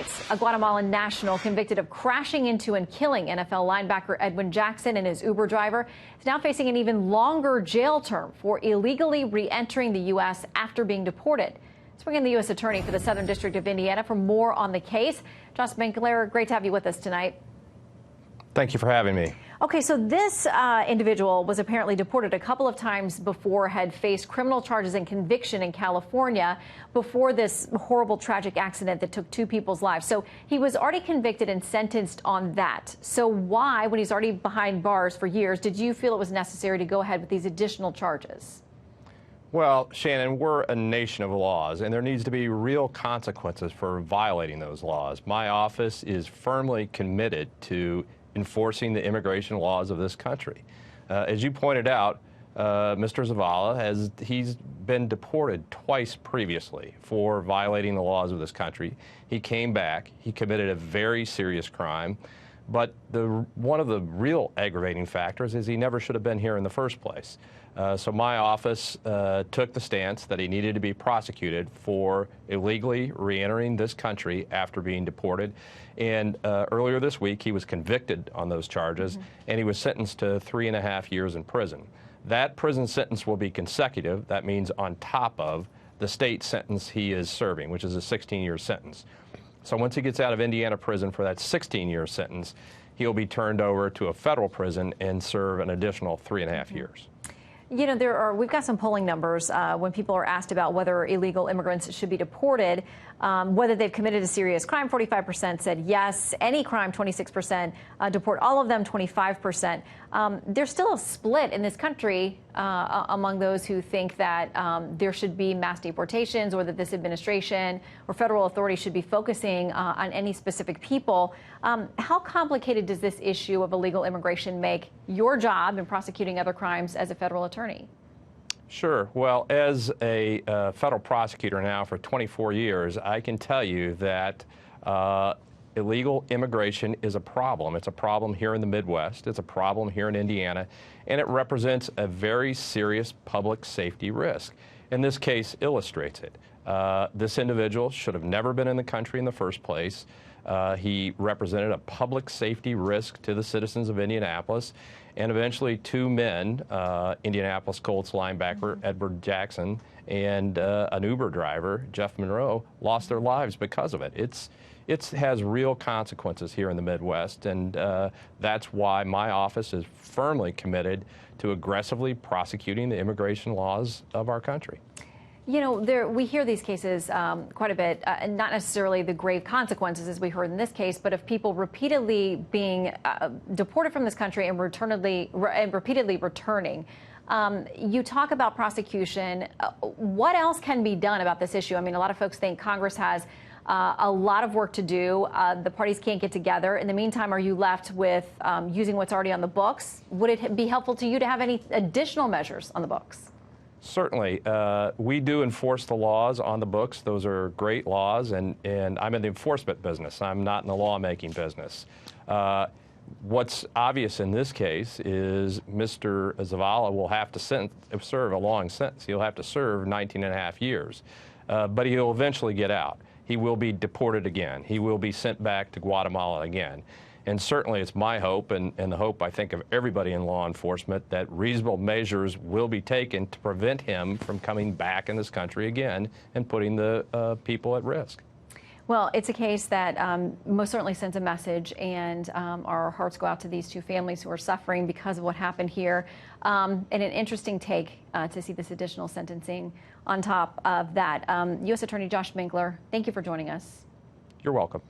States. A Guatemalan national convicted of crashing into and killing NFL linebacker Edwin Jackson and his Uber driver is now facing an even longer jail term for illegally re-entering the U.S. after being deported. Let's bring in the U.S. Attorney for the Southern District of Indiana for more on the case. Josh Minkler, great to have you with us tonight. Thank you for having me. Okay, so this individual was apparently deported a couple of times before, had faced criminal charges and conviction in California before this horrible, tragic accident that took 2 people's lives. So he was already convicted and sentenced on that. So why, when he's already behind bars for years, did you feel it was necessary to go ahead with these additional charges? Well, Shannon, we're a nation of laws, and there needs to be real consequences for violating those laws. My office is firmly committed to enforcing the immigration laws of this country. As you pointed out, Mr. Zavala he's been deported twice previously for violating the laws of this country. He came back, he committed a very serious crime, but one of the real aggravating factors is he never should have been here in the first place. So my office took the stance that he needed to be prosecuted for illegally re-entering this country after being deported. And earlier this week, he was convicted on those charges, and he was sentenced to 3.5 years in prison. That prison sentence will be consecutive. That means on top of the state sentence he is serving, which is a 16-year sentence. So once he gets out of Indiana prison for that 16-year sentence, he'll be turned over to a federal prison and serve an additional 3.5 years. You know, we've got some polling numbers when people are asked about whether illegal immigrants should be deported, whether they've committed a serious crime. 45% said yes. Any crime, 26%. Deport all of them, 25%. There's still a split in this country among those who think that there should be mass deportations, or that this administration or federal authorities should be focusing on any specific people. How complicated does this issue of illegal immigration make your job in prosecuting other crimes as a federal attorney? Sure. Well, as a federal prosecutor now for 24 years, I can tell you that illegal immigration is a problem. It's a problem here in the Midwest. It's a problem here in Indiana, and it represents a very serious public safety risk. And this case illustrates it. This individual should have never been in the country in the first place. He represented a public safety risk to the citizens of Indianapolis, and eventually 2 men, Indianapolis Colts linebacker Edward Jackson and an Uber driver, Jeff Monroe, lost their lives because of it. It has real consequences here in the Midwest, and that's why my office is firmly committed to aggressively prosecuting the immigration laws of our country. You know, we hear these cases quite a bit, and not necessarily the grave consequences as we heard in this case, but of people repeatedly being deported from this country and repeatedly returning. You talk about prosecution. What else can be done about this issue? I mean, a lot of folks think Congress has a lot of work to do. The parties can't get together. In the meantime, are you left with using what's already on the books? Would it be helpful to you to have any additional measures on the books? Certainly. We do enforce the laws on the books. Those are great laws, and I'm in the enforcement business. I'm not in the lawmaking business. What's obvious in this case is Mr. Zavala will have to serve a long sentence. He'll have to serve 19.5 years, but he'll eventually get out. He will be deported again. He will be sent back to Guatemala again. And certainly it's my hope, and the hope, I think, of everybody in law enforcement, that reasonable measures will be taken to prevent him from coming back in this country again and putting the people at risk. Well, it's a case that most certainly sends a message, and our hearts go out to these 2 families who are suffering because of what happened here. And an interesting take to see this additional sentencing on top of that. U.S. Attorney Josh Minkler, thank you for joining us. You're welcome.